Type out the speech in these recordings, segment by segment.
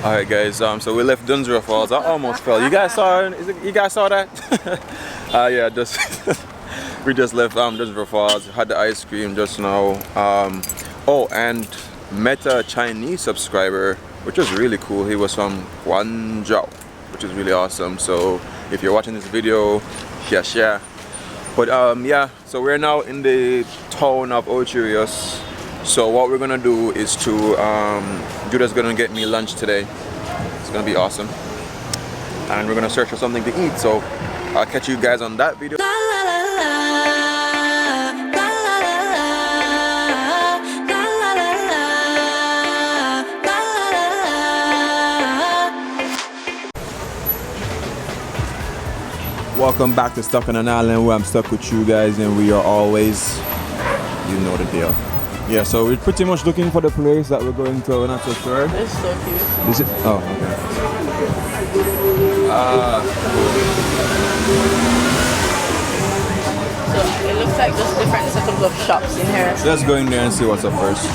Alright guys, so we left Dunsborough Falls. I almost fell. You guys saw that? Yeah, just we just left Dunsborough Falls, had the ice cream just now. Oh, and met a Chinese subscriber, which was really cool. He was from Guangzhou, which is really awesome. So if you're watching this video, yeah. But yeah, so we're now in the town of Ocho Rios. So what we're gonna do is to Judah's gonna get me lunch today. It's gonna be awesome, and we're gonna search for something to eat. So I'll catch you guys on that video. Welcome back to Stuck on an Island, where I'm stuck with you guys, and we are always, you know the deal. Yeah, so we're pretty much looking for the place that we're going to. We're not so sure. It's so cute. Is it? Oh, okay. So it looks like just different setups of shops in here. So let's go in there and see what's up first.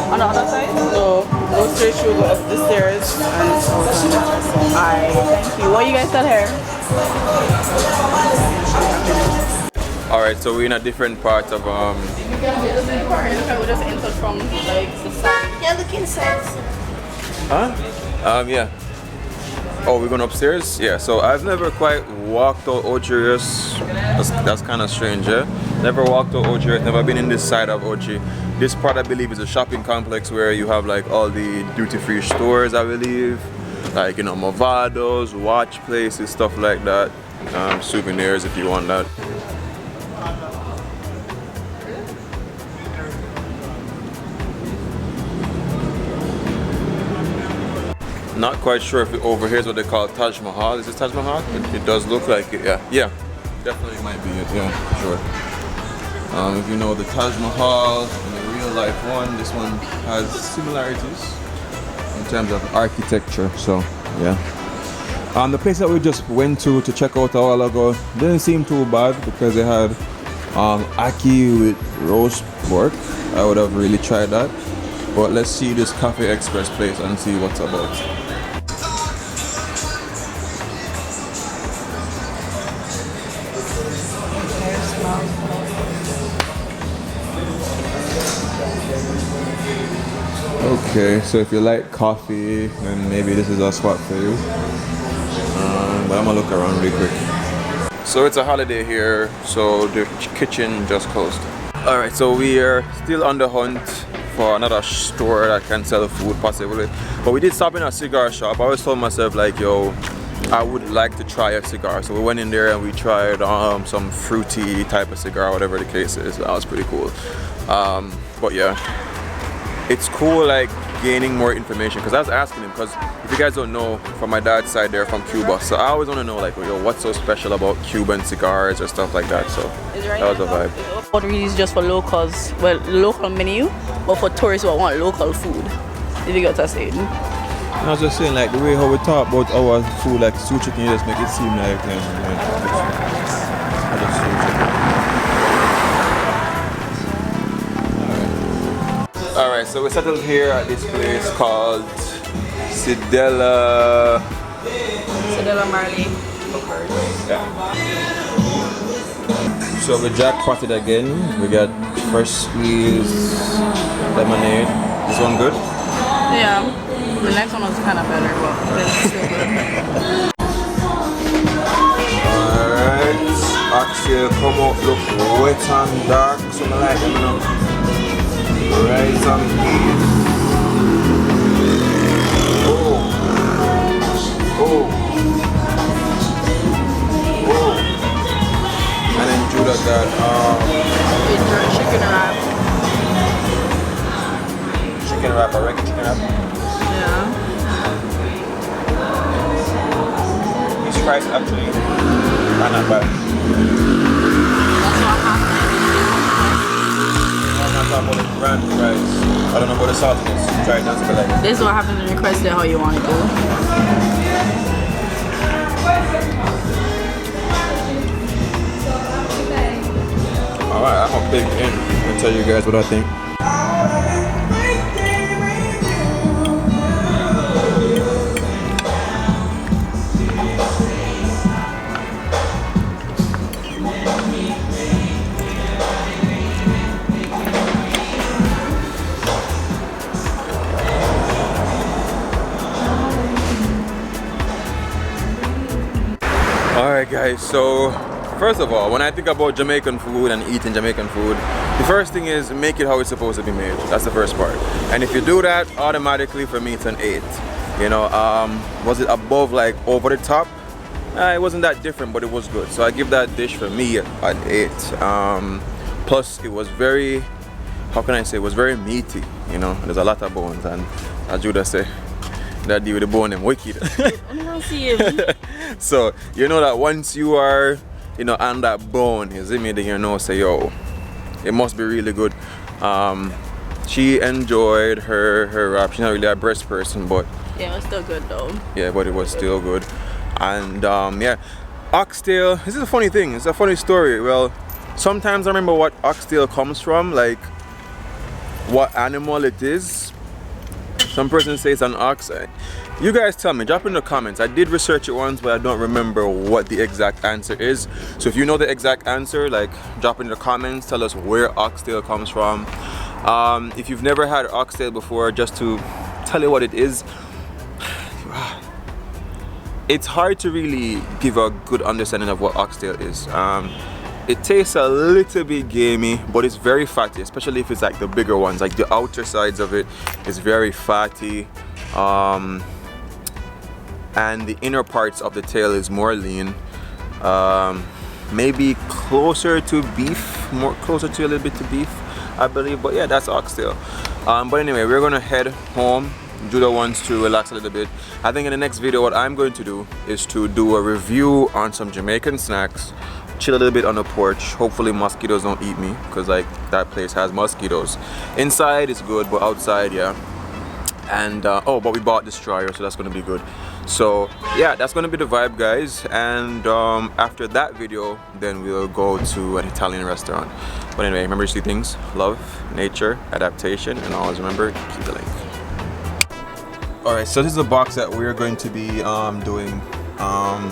On the other side? So go straight through, go up the stairs, and Alright, thank you. What you guys got here? Alright, so we're in a different part of We just entered from like the side. Yeah, look inside. Huh? Yeah. Oh, we're going upstairs? Yeah, so I've never quite walked to Ocho Rios. That's kind of strange, yeah? Never walked to Ocho Rios, never been in this side of Ocho. This part, I believe, is a shopping complex where you have like all the duty-free stores, I believe. Like, you know, Movados, watch places, stuff like that. Souvenirs if you want that. Not quite sure if over here is what they call Taj Mahal. Is it Taj Mahal? It does look like it, yeah. Definitely might be it, yeah, for sure. If you know the Taj Mahal and the real life one, this one has similarities in terms of architecture, so yeah. The place that we just went to check out a while ago didn't seem too bad because they had ackee with roast pork. I would have really tried that. But let's see this Cafe Express place and see what's about. Okay, so if you like coffee, then maybe this is a spot for you. But I'm gonna look around really quick. So it's a holiday here, so the kitchen just closed. Alright, so we are still on the hunt for another store that can sell food possibly. But we did stop in a cigar shop. I always told myself like, yo, I would like to try a cigar. So we went in there and we tried some fruity type of cigar, whatever the case is. That was pretty cool. But yeah, it's cool like gaining more information, because I was asking him, because if you guys don't know, from my dad's side, they're from Cuba, so I always want to know like, yo, what's so special about Cuban cigars or stuff like that. So that was a vibe. What really is just for locals, well, local menu, but for tourists who want local food. If you got to say it. I was just saying, like the way how we talk about our food, like stew chicken, you just make it seem like Alright, so we settled here at this place called Cedella. Cedella Marley. Yeah. So we jackpotted again. We got fresh squeeze lemonade. This one good? Yeah. The next one was kind of better, but it's still good. Alright. Oxtail come out look wet and dark. So I like them, you know. Rice and peas. Oh. And then Judah got chicken wrap. Chicken wrap, I reckon chicken wrap. Yeah. These fries actually are not bad. That's what happened. I'm not talking about the brand fries. I don't know about the saltiness. Try it, that's like. This is what happens when you request it how you want it to. Alright, I'm gonna big in and tell you guys what I think. guys, so first of all, when I think about Jamaican food and eating Jamaican food, the first thing is make it how it's supposed to be made. That's the first part. And if you do that, automatically for me it's an 8. You know, was it above, like over the top? It wasn't that different, but it was good. So I give that dish for me an 8. Plus it was very, how can I say, it was very meaty. You know, there's a lot of bones, and as Judah say, that deal with the bone and wicked. So you know that once you are, you know, on that bone, you see me, then you know, say, yo, it must be really good. She enjoyed her wrap. She's not really a breast person, but yeah, it was still good though. Yeah, but it was still good. And yeah, oxtail, this is a funny thing, it's a funny story. Well, sometimes I remember what oxtail comes from, like what animal it is. Some person says it's an ox. You guys tell me, drop in the comments. I did research it once, but I don't remember what the exact answer is. So if you know the exact answer, like drop in the comments, tell us where oxtail comes from. If you've never had oxtail before, just to tell you what it is, it's hard to really give a good understanding of what oxtail is. It tastes a little bit gamey, but it's very fatty, especially if it's like the bigger ones. Like the outer sides of it is very fatty, and the inner parts of the tail is more lean. Maybe closer to beef, closer to a little bit to beef, I believe. But yeah, that's oxtail. But anyway, we're gonna head home. Judah wants to relax a little bit. I think in the next video what I'm going to do is to do a review on some Jamaican snacks, chill a little bit on the porch. Hopefully mosquitoes don't eat me, because like that place has mosquitoes. Inside is good, but outside, yeah. And oh, but we bought this dryer, so that's gonna be good. So yeah, that's gonna be the vibe, guys. And after that video, then we'll go to an Italian restaurant. But anyway, remember to see things, love, nature, adaptation, and always remember, keep the link. Alright, so this is a box that we're going to be doing.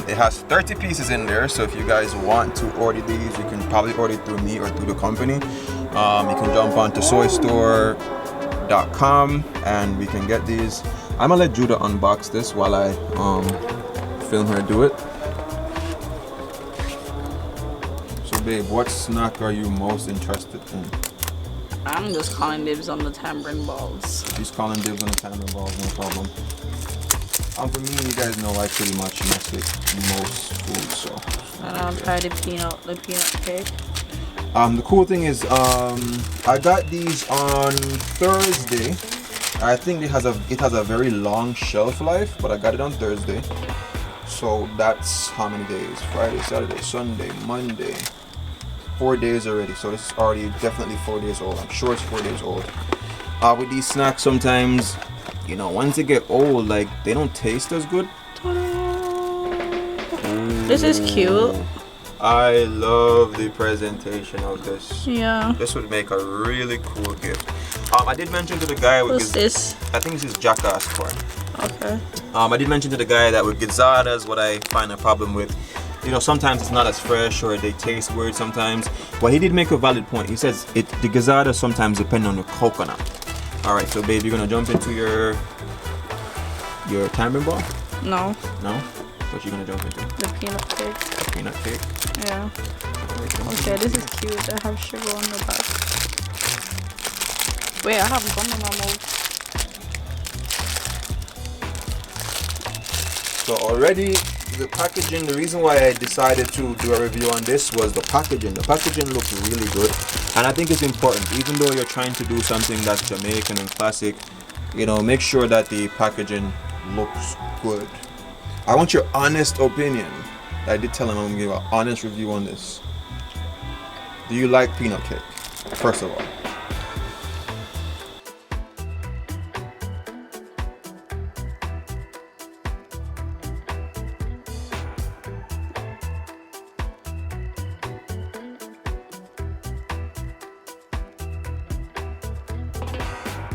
It has 30 pieces in there, so if you guys want to order these, you can probably order it through me or through the company. You can jump onto soistore.com and we can get these. I'm gonna let Judah unbox this while I film her do it. So babe, what snack are you most interested in? I'm just calling dibs on the tamarind balls. She's calling dibs on the tamarind balls, no problem. For me, you guys know I pretty much mess with most food, so. And I'll try the peanut cake. The cool thing is, I got these on Thursday. I think it has a very long shelf life, but I got it on Thursday. So that's how many days? Friday, Saturday, Sunday, Monday. 4 days already, so this is already definitely 4 days old. I'm sure it's 4 days old. With these snacks, sometimes, you know, once they get old, like they don't taste as good. This is cute. I love the presentation of this. Yeah. This would make a really cool gift. I did mention to the guy with What's this? I think this is jackass corn. Okay. I did mention to the guy that with gizadas, what I find a problem with, you know, sometimes it's not as fresh or they taste weird sometimes. But he did make a valid point. He says the gizadas sometimes depend on the coconut. Alright, so babe, you're gonna jump into your tamarind ball? No. No? What you gonna jump into? The peanut cake. The peanut cake? Yeah. Okay, this is cute. I have sugar on the back. Wait, I have gum in my mouth. So already the packaging, the reason why I decided to do a review on this was the packaging. The packaging looks really good, and I think it's important, even though you're trying to do something that's Jamaican and classic, you know, make sure that the packaging looks good. I want your honest opinion. I did tell him I'm gonna give an honest review on this. Do you like peanut cake? First of all.